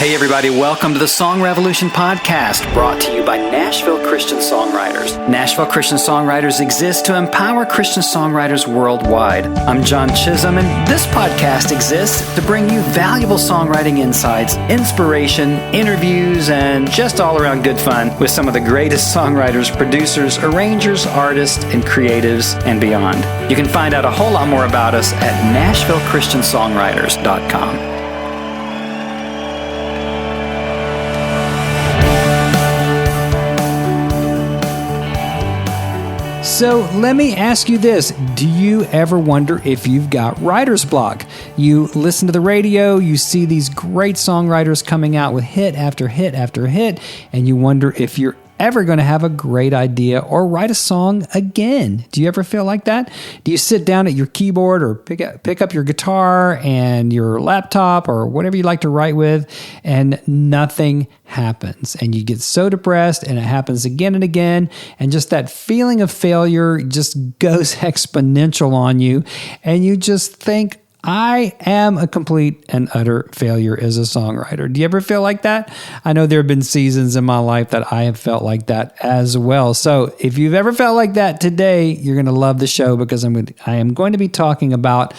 Hey everybody, welcome to the Song Revolution podcast, brought to you by Nashville Christian Songwriters. Nashville Christian Songwriters exists to empower Christian songwriters worldwide. I'm John Chisholm, and this podcast exists to bring you valuable songwriting insights, inspiration, interviews, and just all around good fun with some of the greatest songwriters, producers, arrangers, artists, and creatives, and beyond. You can find out a whole lot more about us at NashvilleChristianSongwriters.com. So let me ask you this. Do you ever wonder if you've got writer's block? You listen to the radio, you see these great songwriters coming out with hit after hit after hit, and you wonder if you're ever going to have a great idea or write a song again. Do you ever feel like that? Do you sit down at your keyboard or pick up your guitar and your laptop or whatever you like to write with, and nothing happens, and you get so depressed, and it happens again and again, and just that feeling of failure just goes exponential on you, and you just think, I am a complete and utter failure as a songwriter. Do you ever feel like that? I know there have been seasons in my life that I have felt like that as well. So if you've ever felt like that today, you're going to love the show, because I am going to be talking about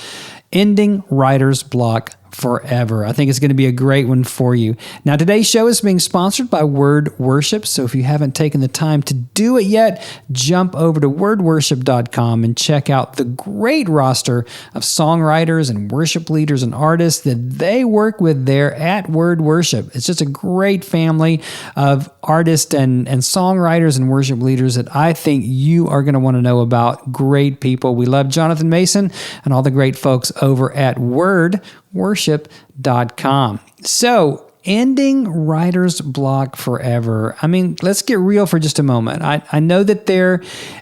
ending writer's block forever. I think it's going to be a great one for you. Now, today's show is being sponsored by Word Worship, so if you haven't taken the time to do it yet, jump over to wordworship.com and check out the great roster of songwriters and worship leaders and artists that they work with there at Word Worship. It's just a great family of artists and songwriters and worship leaders that I think you are going to want to know about. Great people. We love Jonathan Mason and all the great folks over at wordworship.com. So, ending writer's block forever. I mean, let's get real for just a moment. I know that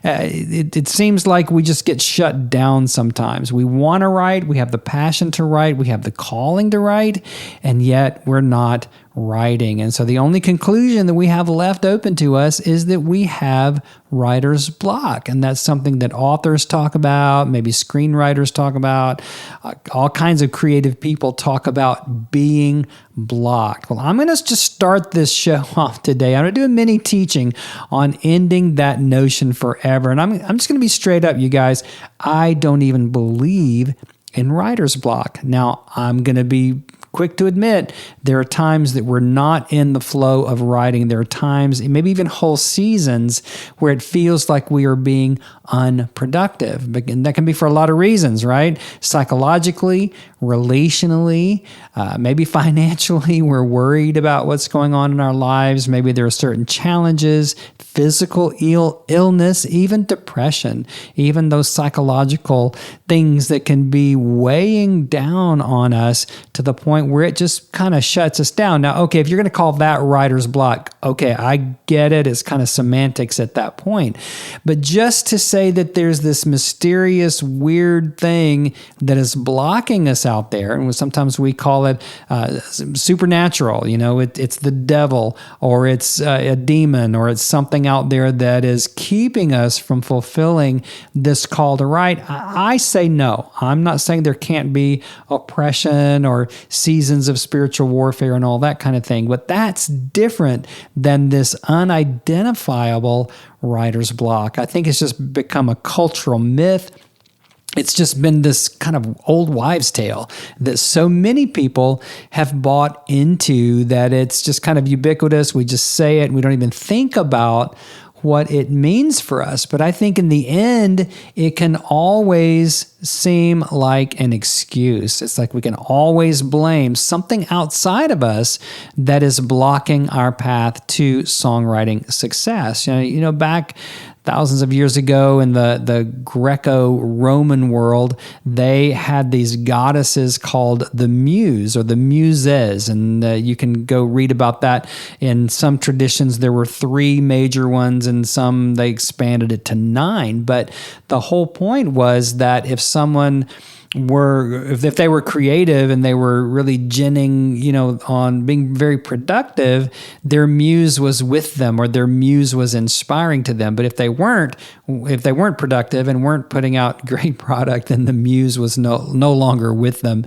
it seems like we just get shut down sometimes. We want to write, we have the passion to write, we have the calling to write, and yet we're not writing. And so the only conclusion that we have left open to us is that we have writer's block. And that's something that authors talk about, maybe screenwriters talk about, all kinds of creative people talk about being blocked. Well, I'm going to just start this show off today. I'm going to do a mini teaching on ending that notion forever. And I'm just going to be straight up, you guys. I don't even believe in writer's block. Now, I'm going to be quick to admit, there are times that we're not in the flow of writing. There are times, maybe even whole seasons, where it feels like we are being unproductive. And that can be for a lot of reasons, right? Psychologically, relationally, maybe financially, we're worried about what's going on in our lives. Maybe there are certain challenges, physical illness, even depression, even those psychological things that can be weighing down on us to the point where it just kind of shuts us down. Now, okay, if you're going to call that writer's block, okay, I get it. It's kind of semantics at that point. But just to say that there's this mysterious, weird thing that is blocking us out there, and sometimes we call it supernatural, it's the devil, or it's a demon, or it's something out there that is keeping us from fulfilling this call to write. I say no. I'm not saying there can't be oppression or seasons of spiritual warfare and all that kind of thing, but that's different than this unidentifiable writer's block. I think it's just become a cultural myth. It's just been this kind of old wives' tale that so many people have bought into, that it's just kind of ubiquitous. We just say it and we don't even think about what it means for us. But I think in the end, it can always seem like an excuse. It's like we can always blame something outside of us that is blocking our path to songwriting success. Back thousands of years ago in the Greco-Roman world, they had these goddesses called the Muse or the Muses, and you can go read about that. In some traditions, there were 3 major ones, and some they expanded it to 9. But the whole point was that if someone if they were creative and they were really ginning, on being very productive, their muse was with them, or their muse was inspiring to them. But if they weren't productive and weren't putting out great product, then the muse was no longer with them.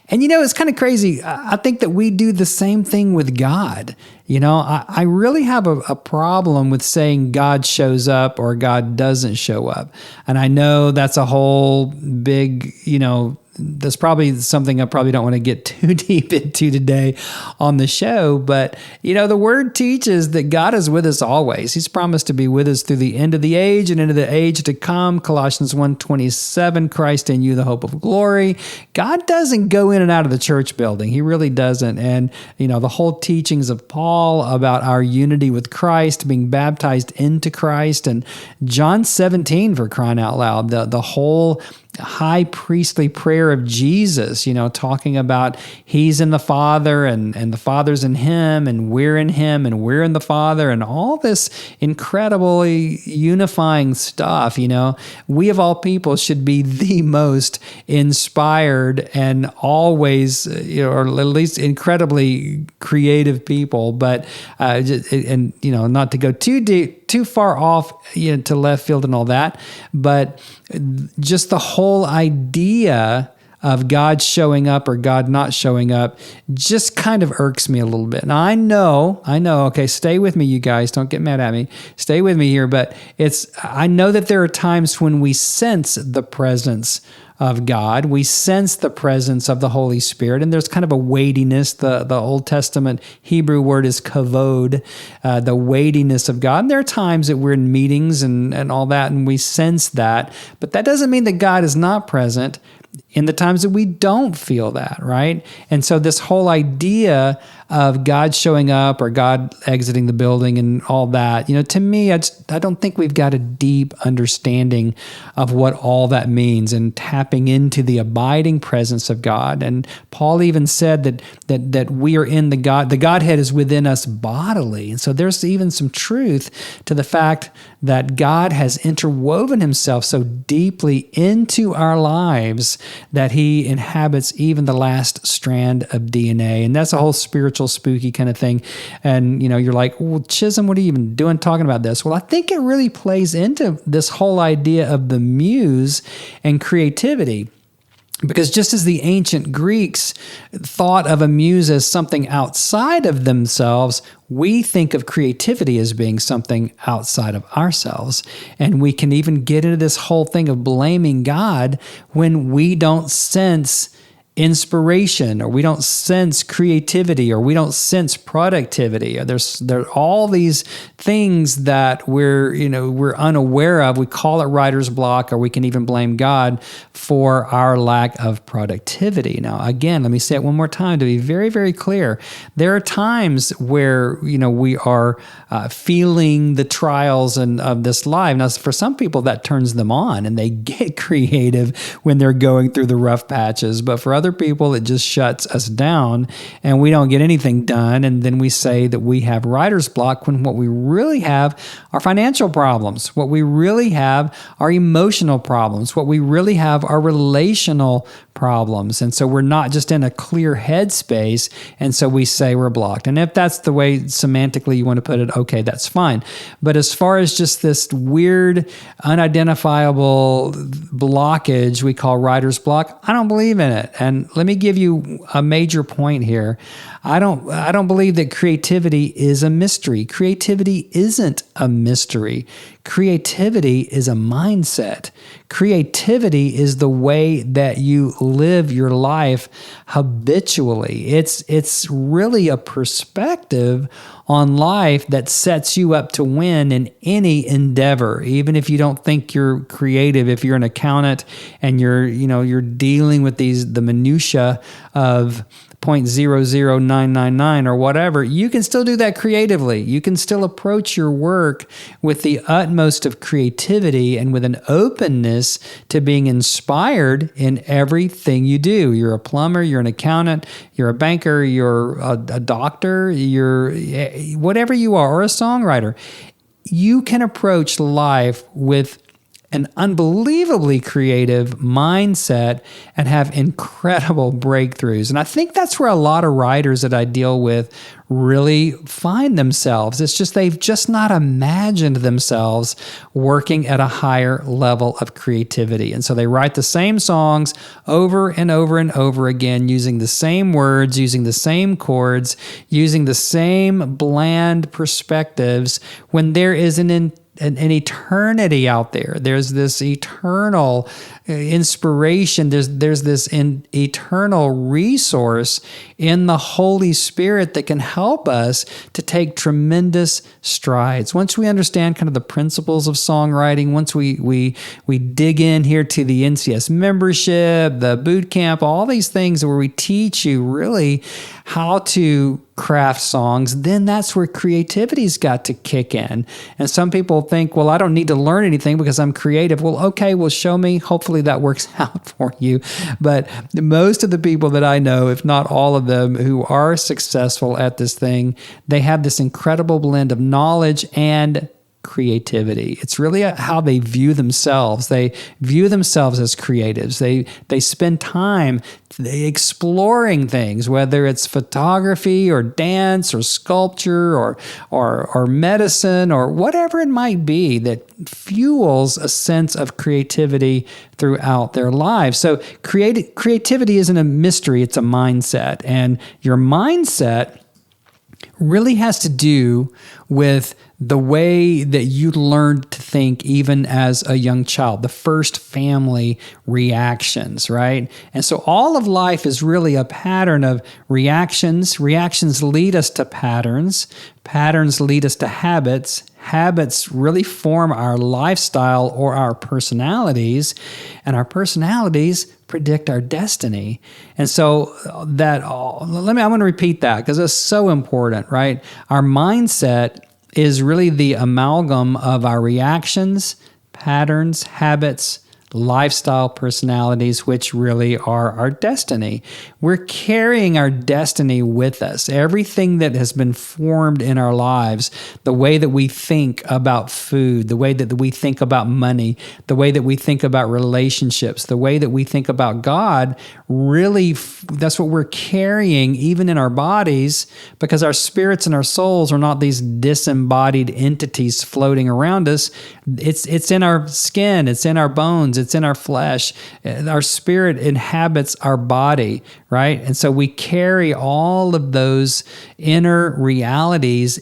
And it's kind of crazy. I think that we do the same thing with God. I really have a problem with saying God shows up or God doesn't show up. And I know that's a whole big, that's probably something I probably don't want to get too deep into today on the show. But, the word teaches that God is with us always. He's promised to be with us through the end of the age and into the age to come. Colossians 1:27, Christ in you, the hope of glory. God doesn't go in and out of the church building. He really doesn't. And, the whole teachings of Paul about our unity with Christ, being baptized into Christ, and John 17, for crying out loud, the whole high priestly prayer of Jesus, talking about he's in the Father and the Father's in him and we're in the Father, and all this incredibly unifying stuff. We of all people should be the most inspired and always, or at least incredibly creative people. But not to go too deep, too far off to left field and all that, but just the whole idea of God showing up or God not showing up just kind of irks me a little bit. Now I know, okay, stay with me, you guys, don't get mad at me. Stay with me here, but I know that there are times when we sense the presence of God. We sense the presence of the Holy Spirit, and there's kind of a weightiness. The Old Testament Hebrew word is kavod, the weightiness of God. And there are times that we're in meetings and all that, and we sense that. But that doesn't mean that God is not present in the times that we don't feel that, right? And so this whole idea of God showing up or God exiting the building and all that, to me, I don't think we've got a deep understanding of what all that means and tapping into the abiding presence of God. And Paul even said that we are in the Godhead is within us bodily. And so there's even some truth to the fact that God has interwoven himself so deeply into our lives that he inhabits even the last strand of DNA. And that's a whole spiritual, spooky kind of thing. And, you're like, well, Chisholm, what are you even doing talking about this? Well, I think it really plays into this whole idea of the muse and creativity. Because just as the ancient Greeks thought of a muse as something outside of themselves, we think of creativity as being something outside of ourselves. And we can even get into this whole thing of blaming God when we don't sense inspiration, or we don't sense creativity, or we don't sense productivity. There are all these things that we're unaware of. We call it writer's block, or we can even blame God for our lack of productivity. Now, again, let me say it one more time to be very, very clear. There are times where we are feeling the trials of this life. Now, for some people, that turns them on, and they get creative when they're going through the rough patches. But for other people, it just shuts us down and we don't get anything done. And then we say that we have writer's block when what we really have are financial problems. What we really have are emotional problems. What we really have are relational problems. And so we're not just in a clear headspace. And so we say we're blocked. And if that's the way semantically you want to put it, okay, that's fine. But as far as just this weird, unidentifiable blockage we call writer's block, I don't believe in it. And let me give you a major point here. I don't believe that creativity is a mystery. Creativity isn't a mystery. Creativity is a mindset. Creativity is the way that you live your life habitually. It's really a perspective on life that sets you up to win in any endeavor. Even if you don't think you're creative, if you're an accountant and you're dealing with the minutia of 0.00999 or whatever, you can still do that creatively. You can still approach your work with the utmost of creativity and with an openness to being inspired in everything you do. You're a plumber, you're an accountant, you're a banker, you're a doctor, you're whatever you are, or a songwriter. You can approach life with an unbelievably creative mindset and have incredible breakthroughs. And I think that's where a lot of writers that I deal with really find themselves. It's just they've just not imagined themselves working at a higher level of creativity. And so they write the same songs over and over and over again, using the same words, using the same chords, using the same bland perspectives, when there is an eternity out there. There's this eternal inspiration. There's this eternal resource in the Holy Spirit that can help us to take tremendous strides. Once we understand kind of the principles of songwriting, once we dig in here to the NCS membership, the boot camp, all these things where we teach you really how to craft songs, then that's where creativity's got to kick in. And some people think, well, I don't need to learn anything because I'm creative. Well, okay, well, show me. Hopefully that works out for you. But most of the people that I know, if not all of them, who are successful at this thing, they have this incredible blend of knowledge and creativity. It's really how they view themselves. They view themselves as creatives. They spend time exploring things, whether it's photography or dance or sculpture or medicine or whatever it might be that fuels a sense of creativity throughout their lives. So creativity isn't a mystery, it's a mindset. And your mindset really has to do with the way that you learned to think even as a young child, the first family reactions, right? And so all of life is really a pattern of reactions. Reactions lead us to patterns. Patterns lead us to habits. Habits really form our lifestyle or our personalities, and our personalities predict our destiny. And so I'm going to repeat that because it's so important, right? Our mindset is really the amalgam of our reactions, patterns, habits, lifestyle, personalities, which really are our destiny. We're carrying our destiny with us. Everything that has been formed in our lives, the way that we think about food, the way that we think about money, the way that we think about relationships, the way that we think about God, really, that's what we're carrying even in our bodies, because our spirits and our souls are not these disembodied entities floating around us. It's in our skin, it's in our bones, it's in our flesh. Our spirit inhabits our body, right? And so we carry all of those inner realities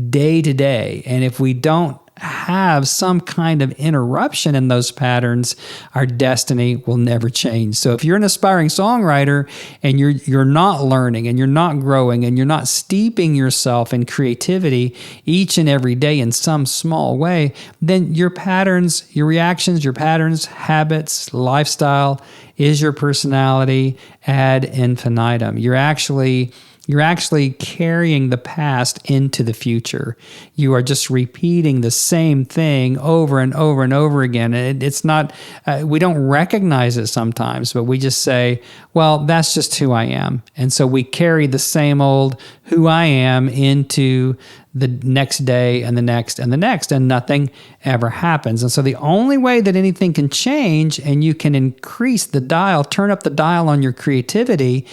day to day. And if we don't have some kind of interruption in those patterns, our destiny will never change. So if you're an aspiring songwriter and you're not learning and you're not growing and you're not steeping yourself in creativity each and every day in some small way, then your patterns, your reactions, your patterns, habits, lifestyle is your personality ad infinitum. You're actually carrying the past into the future. You are just repeating the same thing over and over and over again. It's not, we don't recognize it sometimes, but we just say, well, that's just who I am. And so we carry the same old who I am into the next day and the next and the next, and nothing ever happens. And so the only way that anything can change and you can increase the dial, turn up the dial on your creativity,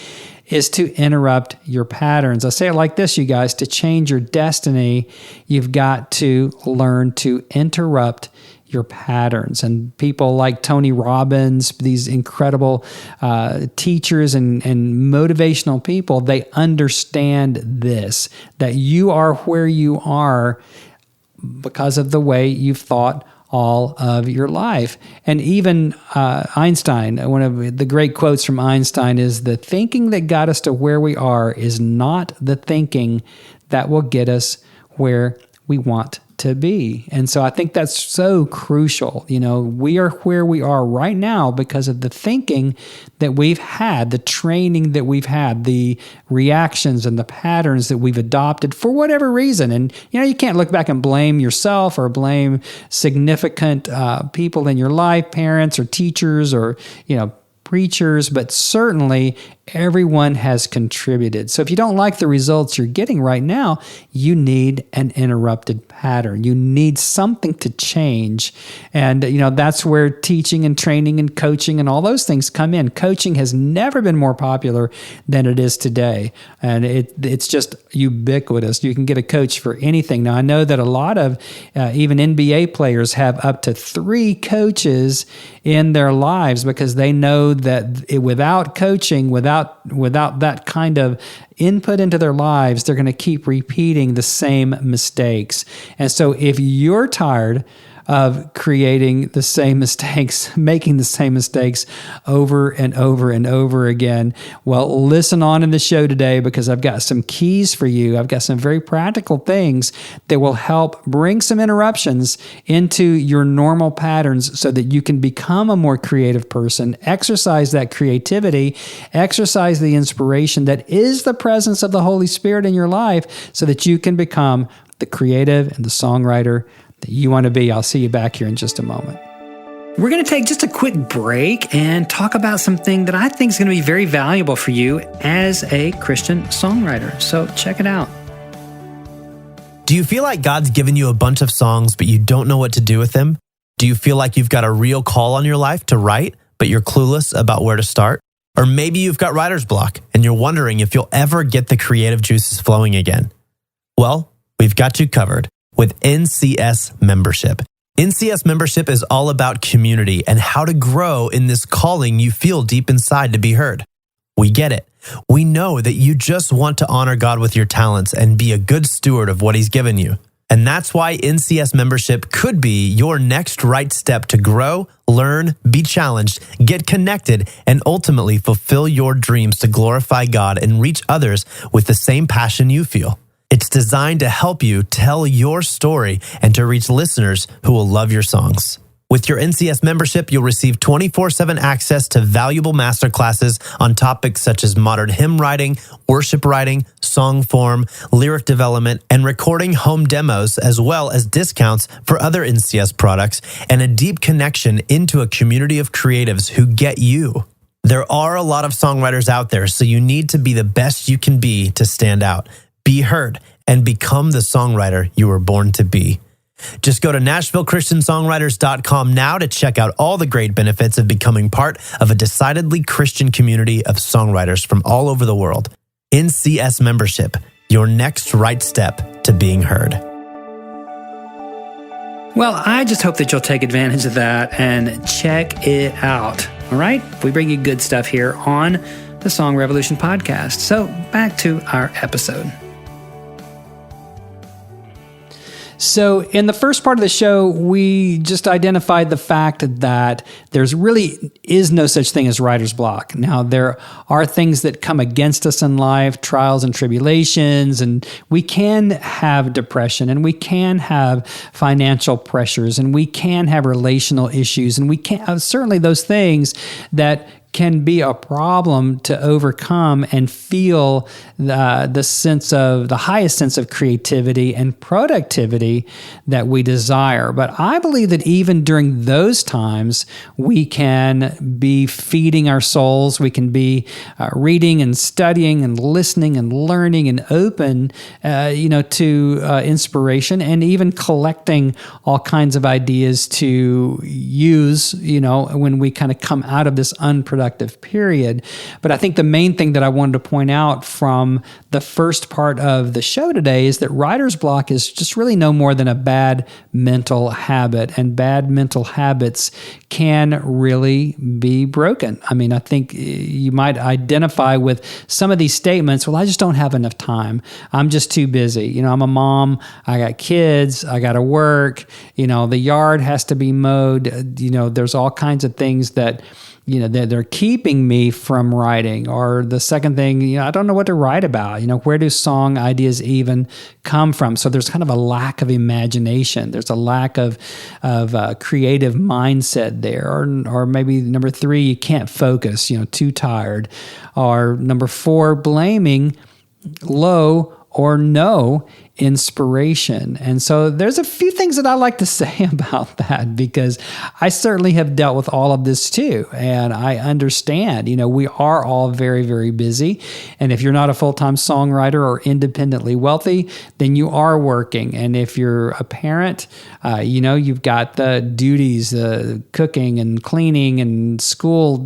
is to interrupt your patterns. I say it like this, you guys: to change your destiny, you've got to learn to interrupt your patterns. And people like Tony Robbins, these incredible teachers and motivational people, they understand this, that you are where you are because of the way you've thought all of your life. And even Einstein, one of the great quotes from Einstein is, "The thinking that got us to where we are is not the thinking that will get us where we want to be." And so I think that's so crucial. You know, we are where we are right now because of the thinking that we've had, the training that we've had, the reactions and the patterns that we've adopted for whatever reason. And, you know, you can't look back and blame yourself or blame significant people in your life, parents or teachers or, you know, preachers, but certainly Everyone has contributed. So if you don't like the results you're getting right now, you need an interrupted pattern. You need something to change. And, that's where teaching and training and coaching and all those things come in. Coaching has never been more popular than it is today. And it's just ubiquitous. You can get a coach for anything. Now, I know that a lot of even NBA players have up to 3 coaches in their lives because they know that without coaching, without that kind of input into their lives, they're going to keep repeating the same mistakes. And so if you're tired of creating the same mistakes, making the same mistakes over and over and over again, well, listen on in the show today because I've got some keys for you. I've got some very practical things that will help bring some interruptions into your normal patterns so that you can become a more creative person, exercise that creativity, exercise the inspiration that is the presence of the Holy Spirit in your life so that you can become the creative and the songwriter that you want to be. I'll see you back here in just a moment. We're going to take just a quick break and talk about something that I think is going to be very valuable for you as a Christian songwriter. So check it out. Do you feel like God's given you a bunch of songs, but you don't know what to do with them? Do you feel like you've got a real call on your life to write, but you're clueless about where to start? Or maybe you've got writer's block and you're wondering if you'll ever get the creative juices flowing again. Well, we've got you covered with NCS membership. NCS membership is all about community and how to grow in this calling you feel deep inside to be heard. We get it. We know that you just want to honor God with your talents and be a good steward of what He's given you. And that's why NCS membership could be your next right step to grow, learn, be challenged, get connected, and ultimately fulfill your dreams to glorify God and reach others with the same passion you feel. It's designed to help you tell your story and to reach listeners who will love your songs. With your NCS membership, you'll receive 24/7 access to valuable masterclasses on topics such as modern hymn writing, worship writing, song form, lyric development, and recording home demos, as well as discounts for other NCS products and a deep connection into a community of creatives who get you. There are a lot of songwriters out there, so you need to be the best you can be to stand out. Be heard, and become the songwriter you were born to be. Just go to NashvilleChristianSongwriters.com now to check out all the great benefits of becoming part of a decidedly Christian community of songwriters from all over the world. NCS membership, your next right step to being heard. Well, I just hope that you'll take advantage of that and check it out. All right? We bring you good stuff here on the Song Revolution podcast. So back to our episode. So in the first part of the show, we just identified the fact that there's really is no such thing as writer's block. Now, there are things that come against us in life, trials and tribulations, and we can have depression, and we can have financial pressures, and we can have relational issues, and we can certainly those things that can be a problem to overcome and feel the highest sense of creativity and productivity that we desire. But I believe that even during those times, we can be feeding our souls. We can be reading and studying and listening and learning and open, to inspiration and even collecting all kinds of ideas to use, when we kind of come out of this unproductive period. But I think the main thing that I wanted to point out from the first part of the show today is that writer's block is just really no more than a bad mental habit, and bad mental habits can really be broken. I mean, I think you might identify with some of these statements. Well, I just don't have enough time. I'm just too busy. I'm a mom. I got kids. I got to work. The yard has to be mowed. There's all kinds of things that they're keeping me from writing. Or the second thing, I don't know what to write about. Where do song ideas even come from? So there's kind of a lack of imagination. There's a lack of creative mindset there. Or maybe number 3, you can't focus, too tired. Or number 4, blaming low or no inspiration. And so there's a few things that I like to say about that, because I certainly have dealt with all of this too. And I understand, we are all very, very busy. And if you're not a full-time songwriter or independently wealthy, then you are working. And if you're a parent, you've got the duties, the cooking and cleaning and school,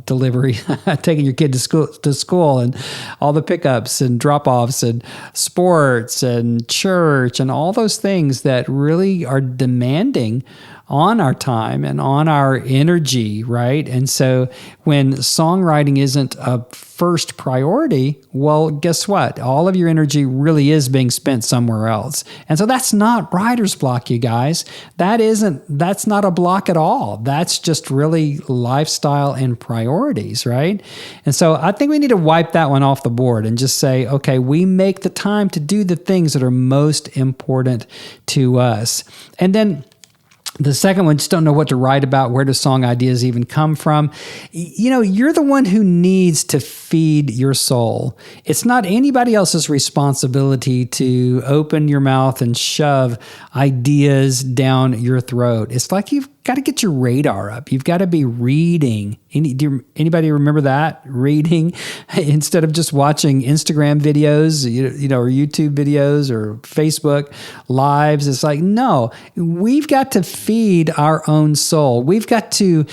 delivery, taking your kid to school and all the pickups and drop-offs and sports and church and all those things that really are demanding on our time and on our energy, right? And so when songwriting isn't a first priority, well, guess what? All of your energy really is being spent somewhere else. And so that's not writer's block, you guys. That's not a block at all. That's just really lifestyle and priorities, right? And so I think we need to wipe that one off the board and just say, okay, we make the time to do the things that are most important to us. And then the second one, just don't know what to write about. Where do song ideas even come from? You're the one who needs to feed your soul. It's not anybody else's responsibility to open your mouth and shove ideas down your throat. It's like you've got to get your radar up. You've got to be reading. Anybody remember that? Reading instead of just watching Instagram videos, or YouTube videos or Facebook lives. It's like, no, we've got to feed our own soul. We've got to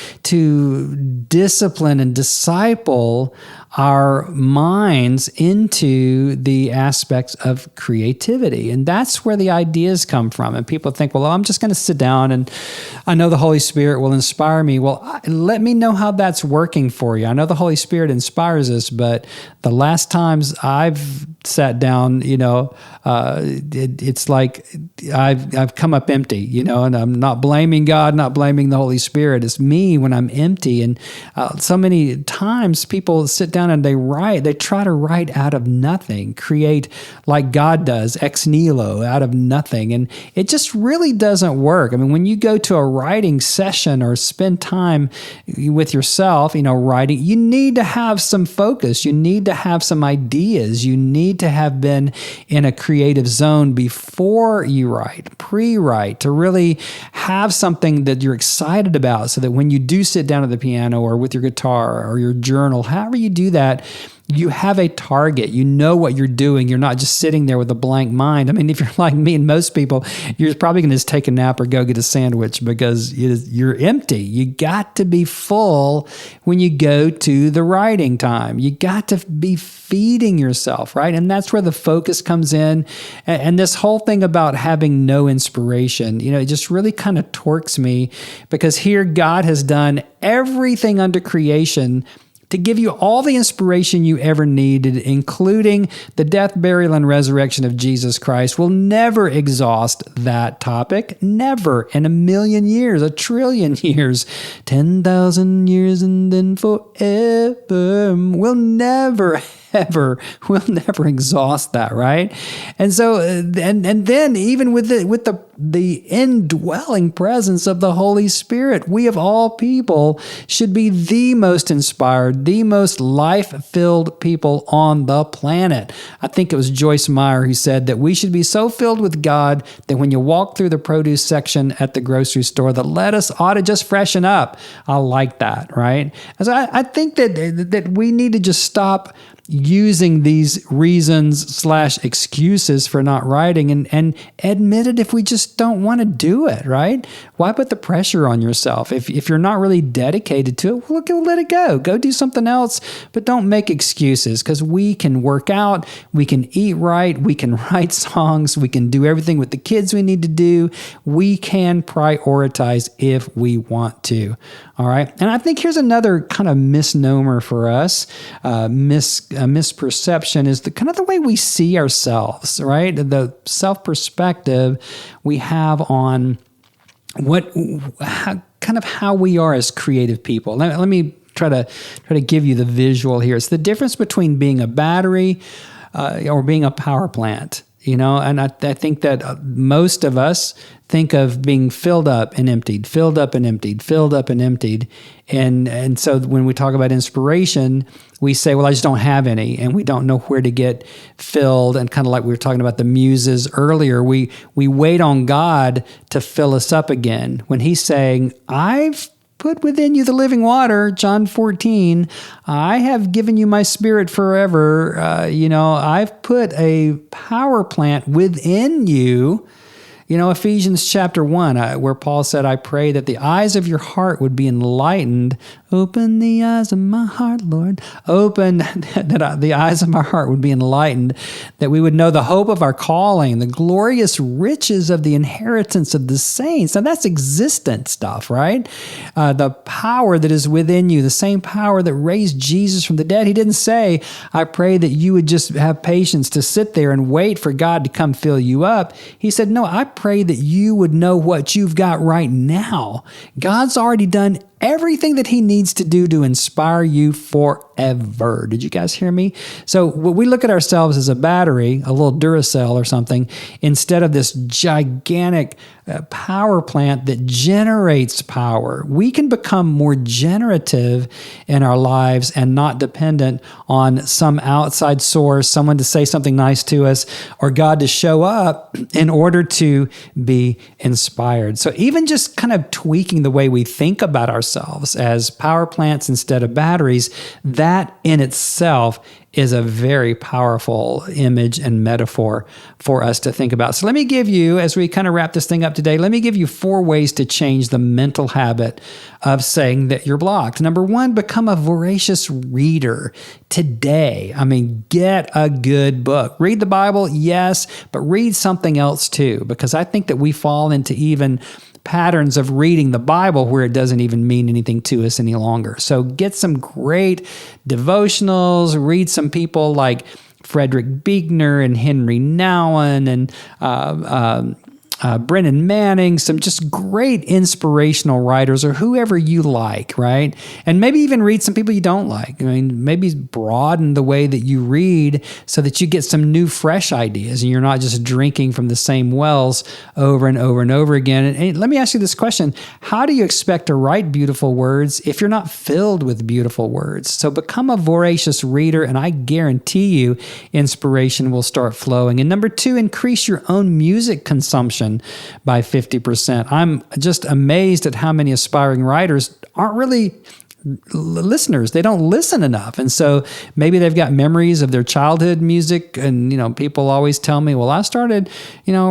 discipline and disciple our minds into the aspects of creativity. And that's where the ideas come from. And people think, well, I'm just going to sit down and I know the Holy Spirit will inspire me. Well, let me know how that's working for you. I know the Holy Spirit inspires us, but the last times I've sat down, it's like I've come up empty, and I'm not blaming God, not blaming the Holy Spirit. It's me when I'm empty. And so many times people sit down and they try to write out of nothing, create like God does, ex nihilo, out of nothing. And it just really doesn't work. I mean, when you go to a writing session or spend time with yourself, writing, you need to have some focus. You need to have some ideas. You need to have been in a creative zone before you write, pre-write, to really have something that you're excited about, so that when you do sit down at the piano or with your guitar or your journal, however you do that, you have a target. You know what you're doing. You're not just sitting there with a blank mind. I mean, if you're like me and most people, you're probably going to just take a nap or go get a sandwich because you're empty. You got to be full when you go to the writing time. You got to be feeding yourself, right? And that's where the focus comes in. And this whole thing about having no inspiration, it just really kind of torques me, because here God has done everything under creation to give you all the inspiration you ever needed, including the death, burial, and resurrection of Jesus Christ. We'll never exhaust that topic. Never. In a million years, a trillion years, 10,000 years, and then forever. We'll never exhaust that, right? And so, and then even with the indwelling presence of the Holy Spirit, we of all people should be the most inspired, the most life-filled people on the planet. I think it was Joyce Meyer who said that we should be so filled with God that when you walk through the produce section at the grocery store, the lettuce ought to just freshen up. I like that, right? And so I think that we need to just stop using these reasons/excuses for not writing and admit it if we just don't want to do it, right? Why put the pressure on yourself? If you're not really dedicated to it, well, let it go. Go do something else, but don't make excuses, because we can work out, we can eat right, we can write songs, we can do everything with the kids we need to do. We can prioritize if we want to, all right? And I think here's another kind of misnomer for us, a misperception is the kind of the way we see ourselves, right? The self-perspective we have on how we are as creative people. Let me try to give you the visual here. It's the difference between being a battery or being a power plant. And I think that most of us think of being filled up and emptied, filled up and emptied, filled up and emptied. And so when we talk about inspiration, we say, well, I just don't have any, and we don't know where to get filled. And kind of like we were talking about the muses earlier, we wait on God to fill us up again when he's saying, I've put within you the living water, John 14. I have given you my spirit forever. I've put a power plant within you. Ephesians chapter 1, where Paul said, I pray that the eyes of your heart would be enlightened. Open the eyes of my heart, Lord. Open that the eyes of my heart would be enlightened, that we would know the hope of our calling, the glorious riches of the inheritance of the saints. Now that's existent stuff, right? The power that is within you, the same power that raised Jesus from the dead. He didn't say, I pray that you would just have patience to sit there and wait for God to come fill you up. He said, no, I pray that you would know what you've got right now. God's already done everything that he needs to do to inspire you forever. Did you guys hear me? So when we look at ourselves as a battery, a little Duracell or something, instead of this gigantic power plant that generates power, we can become more generative in our lives and not dependent on some outside source, someone to say something nice to us, or God to show up in order to be inspired. So even just kind of tweaking the way we think about ourselves as power plants instead of batteries, that in itself is a very powerful image and metaphor for us to think about. So let me give you, as we kind of wrap this thing up today, let me give you 4 ways to change the mental habit of saying that you're blocked. Number 1, become a voracious reader today. Get a good book. Read the Bible, yes, but read something else too, because I think that we fall into even patterns of reading the Bible where it doesn't even mean anything to us any longer. So get some great devotionals, read some people like Frederick Buechner and Henry Nouwen and Brennan Manning, some just great inspirational writers, or whoever you like, right? And maybe even read some people you don't like. Maybe broaden the way that you read so that you get some new, fresh ideas and you're not just drinking from the same wells over and over and over again. And let me ask you this question. How do you expect to write beautiful words if you're not filled with beautiful words? So become a voracious reader, and I guarantee you inspiration will start flowing. And number 2, increase your own music consumption by 50%. I'm just amazed at how many aspiring writers aren't really listeners. They don't listen enough. And so maybe they've got memories of their childhood music. And, people always tell me, well, I started,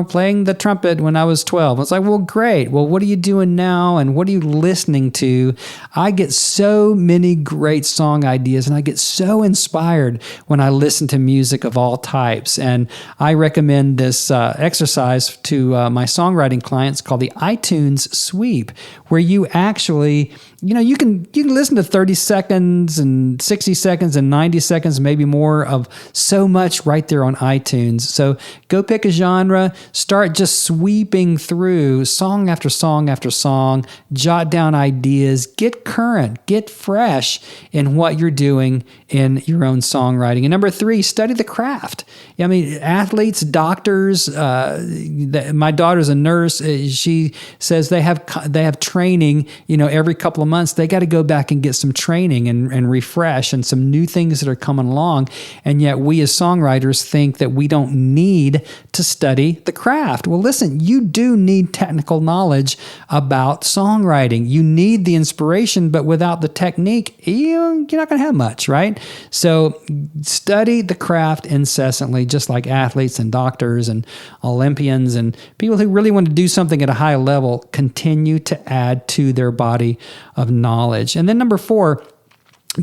playing the trumpet when I was 12. It's like, well, great. Well, what are you doing now? And what are you listening to? I get so many great song ideas, and I get so inspired when I listen to music of all types. And I recommend this exercise to my songwriting clients called the iTunes Sweep, where you actually, you can listen to 30 seconds and 60 seconds and 90 seconds, maybe more, of so much right there on iTunes. So go pick a genre, start just sweeping through song after song after song, jot down ideas, get current, get fresh in what you're doing in your own songwriting. And number 3, study the craft. Athletes, doctors, my daughter's a nurse. She says they have training, every couple of months. They got to go back and get some training and refresh and some new things that are coming along. And yet we as songwriters think that we don't need to study the craft. Well, listen, you do need technical knowledge about songwriting. You need the inspiration, but without the technique, you're not going to have much, right? So study the craft incessantly, just like athletes and doctors and Olympians and people who really want to do something at a high level continue to add to their body of knowledge. And then number 4,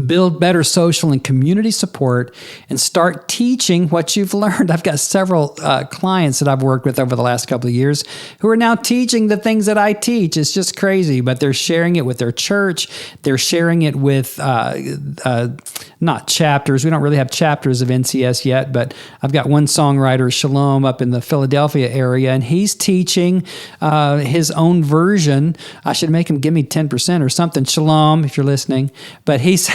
build better social and community support and start teaching what you've learned. I've got several clients that I've worked with over the last couple of years who are now teaching the things that I teach. It's just crazy, but they're sharing it with their church. They're sharing it with not chapters. We don't really have chapters of NCS yet, but I've got one songwriter, Shalom, up in the Philadelphia area, and he's teaching his own version. I should make him give me 10% or something. Shalom, if you're listening. But he's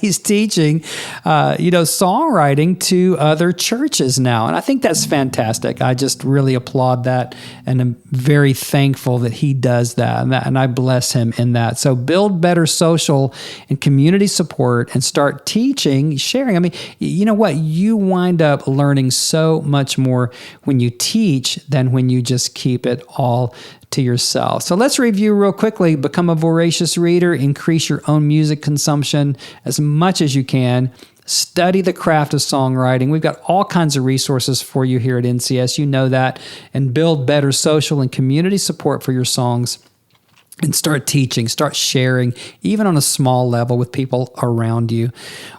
he's teaching, songwriting to other churches now. And I think that's fantastic. I just really applaud that. And I'm very thankful that he does that. And I bless him in that. So build better social and community support and start teaching, sharing. I mean, you know what? You wind up learning so much more when you teach than when you just keep it all to yourself. So let's review real quickly. Become a voracious reader, increase your own music consumption as much as you can. Study the craft of songwriting. We've got all kinds of resources for you here at NCS. You know that. And build better social and community support for your songs. And start teaching, start sharing, even on a small level with people around you.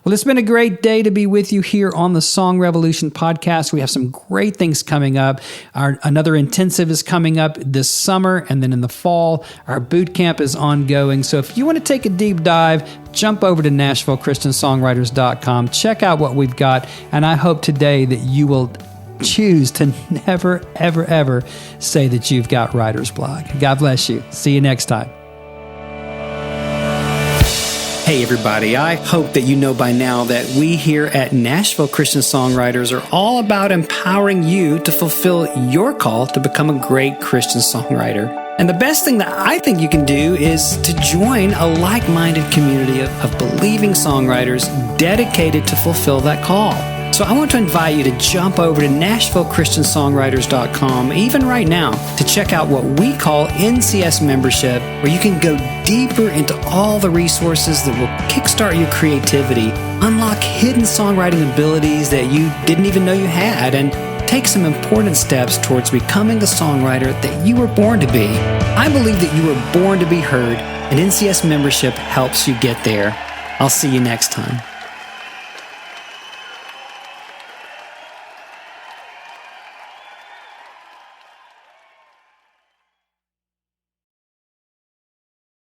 Well, it's been a great day to be with you here on the Song Revolution podcast. We have some great things coming up. Another intensive is coming up this summer, and then in the fall, our boot camp is ongoing. So if you want to take a deep dive, jump over to NashvilleChristianSongwriters.com. Check out what we've got, and I hope today that you will choose to never, ever, ever say that you've got writer's block. God bless you. See you next time. Hey everybody, I hope that you know by now that we here at Nashville Christian Songwriters are all about empowering you to fulfill your call to become a great Christian songwriter. And the best thing that I think you can do is to join a like-minded community of believing songwriters dedicated to fulfill that call. So I want to invite you to jump over to NashvilleChristianSongwriters.com, even right now, to check out what we call NCS membership, where you can go deeper into all the resources that will kickstart your creativity, unlock hidden songwriting abilities that you didn't even know you had, and take some important steps towards becoming the songwriter that you were born to be. I believe that you were born to be heard, and NCS membership helps you get there. I'll see you next time.